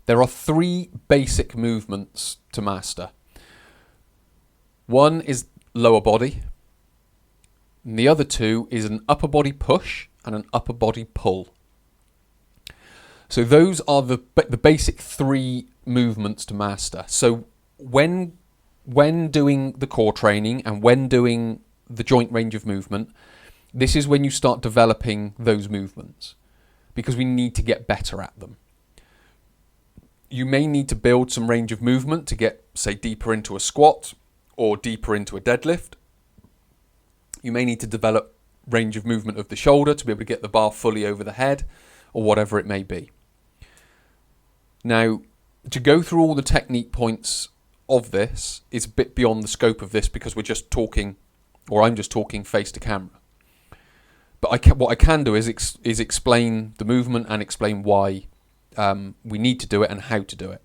There are 3 basic movements to master. One is lower body, and the other 2 is an upper body push and an upper body pull. So those are the basic 3 movements to master. So when doing the core training and when doing the joint range of movement, this is when you start developing those movements, because we need to get better at them. You may need to build some range of movement to get, say, deeper into a squat or deeper into a deadlift. You may need to develop range of movement of the shoulder to be able to get the bar fully over the head, or whatever it may be. Now, to go through all the technique points of this is a bit beyond the scope of this, because we're just talking, or I'm just talking face to camera. But what I can do is explain the movement and explain why we need to do it and how to do it.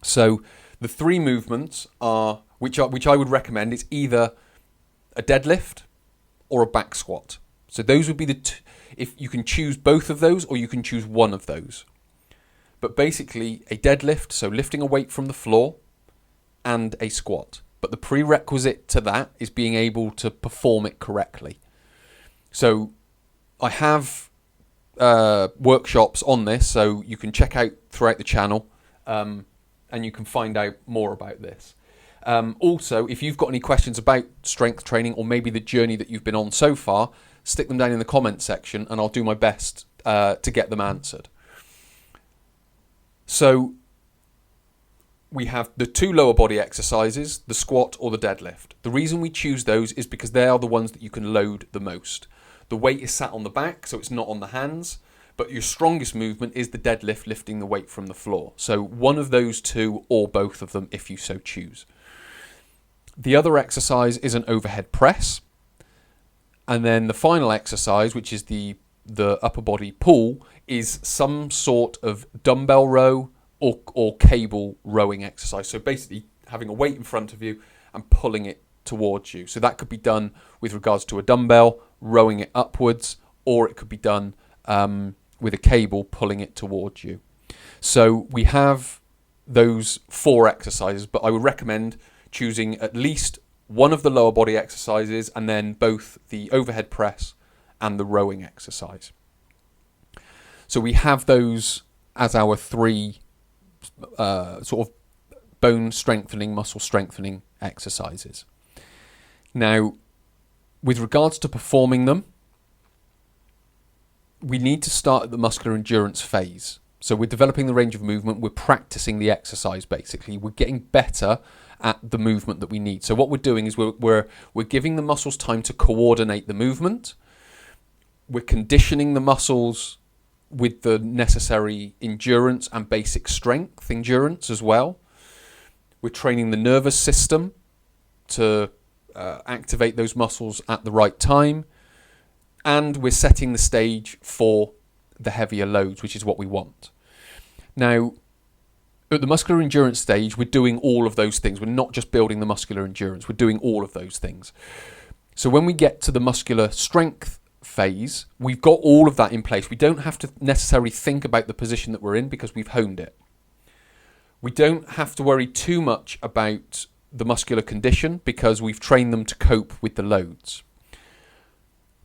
So the 3 movements are, which I would recommend, is either a deadlift or a back squat. So those would be if you can choose both of those, or you can choose one of those. But basically a deadlift, so lifting a weight from the floor, and a squat. But the prerequisite to that is being able to perform it correctly. So I have workshops on this, so you can check out throughout the channel, and you can find out more about this. Also, if you've got any questions about strength training, or maybe the journey that you've been on so far, stick them down in the comment section and I'll do my best to get them answered. So we have the 2 lower body exercises, the squat or the deadlift. The reason we choose those is because they are the ones that you can load the most. The weight is sat on the back, so it's not on the hands, but your strongest movement is the deadlift, lifting the weight from the floor. So one of those 2 or both of them if you so choose. The other exercise is an overhead press. And then the final exercise, which is the upper body pull, is some sort of dumbbell row or cable rowing exercise. So basically having a weight in front of you and pulling it towards you. So that could be done with regards to a dumbbell, rowing it upwards, or it could be done with a cable pulling it towards you. So we have those 4 exercises, but I would recommend choosing at least one of the lower body exercises and then both the overhead press and the rowing exercise. So we have those as our 3 sort of bone strengthening, muscle strengthening exercises. Now, with regards to performing them, we need to start at the muscular endurance phase. So we're developing the range of movement, we're practicing the exercise basically, we're getting better at the movement that we need. So what we're doing is we're giving the muscles time to coordinate the movement, we're conditioning the muscles with the necessary endurance and basic strength endurance as well. We're training the nervous system to activate those muscles at the right time, and we're setting the stage for the heavier loads, which is what we want. Now, at the muscular endurance stage, we're doing all of those things. We're not just building the muscular endurance, we're doing all of those things. So when we get to the muscular strength phase, we've got all of that in place. We don't have to necessarily think about the position that we're in because we've honed it. We don't have to worry too much about the muscular condition because we've trained them to cope with the loads.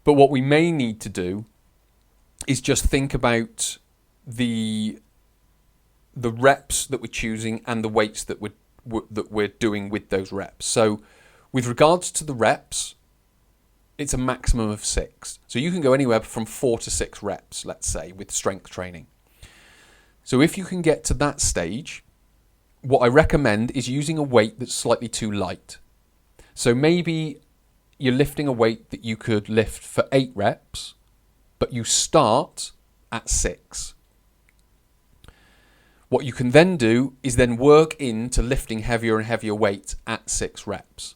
But what we may need to do is just think about the reps that we're choosing and the weights that we're doing with those reps. So with regards to the reps, it's a maximum of 6. So you can go anywhere from 4 to 6 reps, let's say, with strength training. So if you can get to that stage, what I recommend is using a weight that's slightly too light. So maybe you're lifting a weight that you could lift for 8 reps, but you start at 6. What you can then do is then work into lifting heavier and heavier weights at 6 reps.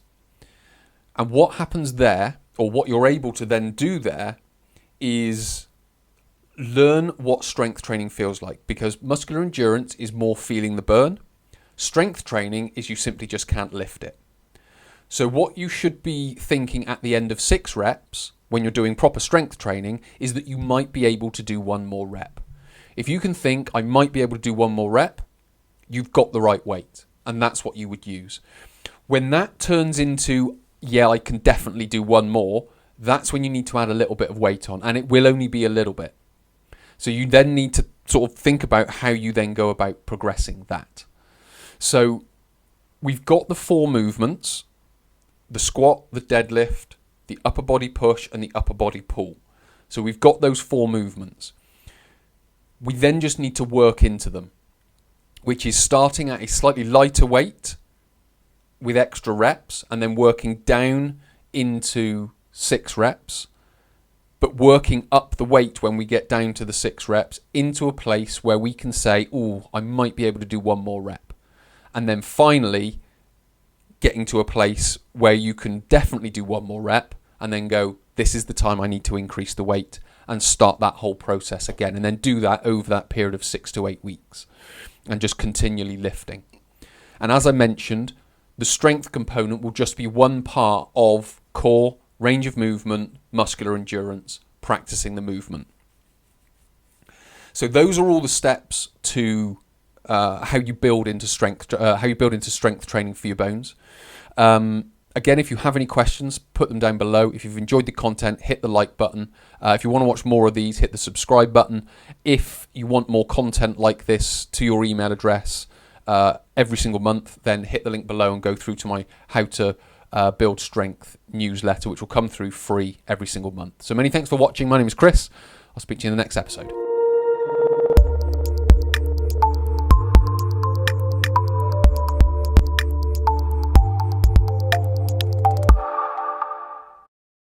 And what happens there, or what you're able to then do there, is learn what strength training feels like, because muscular endurance is more feeling the burn. Strength training is you simply just can't lift it. So what you should be thinking at the end of 6 reps when you're doing proper strength training is that you might be able to do 1 more rep. If you can think, I might be able to do one more rep, you've got the right weight, and that's what you would use. When that turns into, yeah, I can definitely do one more, that's when you need to add a little bit of weight on, and it will only be a little bit. So you then need to sort of think about how you then go about progressing that. So we've got the 4 movements: the squat, the deadlift, the upper body push, and the upper body pull. So we've got those 4 movements. We then just need to work into them, which is starting at a slightly lighter weight with extra reps and then working down into 6 reps, but working up the weight when we get down to the 6 reps into a place where we can say, oh, I might be able to do one more rep. And then finally getting to a place where you can definitely do one more rep and then go, this is the time I need to increase the weight, and start that whole process again, and then do that over that period of 6 to 8 weeks and just continually lifting. And as I mentioned, the strength component will just be one part of core, range of movement, muscular endurance, practicing the movement. So those are all the steps to how you build into strength training for your bones. Again, if you have any questions, put them down below. If you've enjoyed the content, hit the like button. If you want to watch more of these, hit the subscribe button. If you want more content like this to your email address every single month, then hit the link below and go through to my How to Build Strength newsletter, which will come through free every single month. So many thanks for watching. My name is Chris. I'll speak to you in the next episode.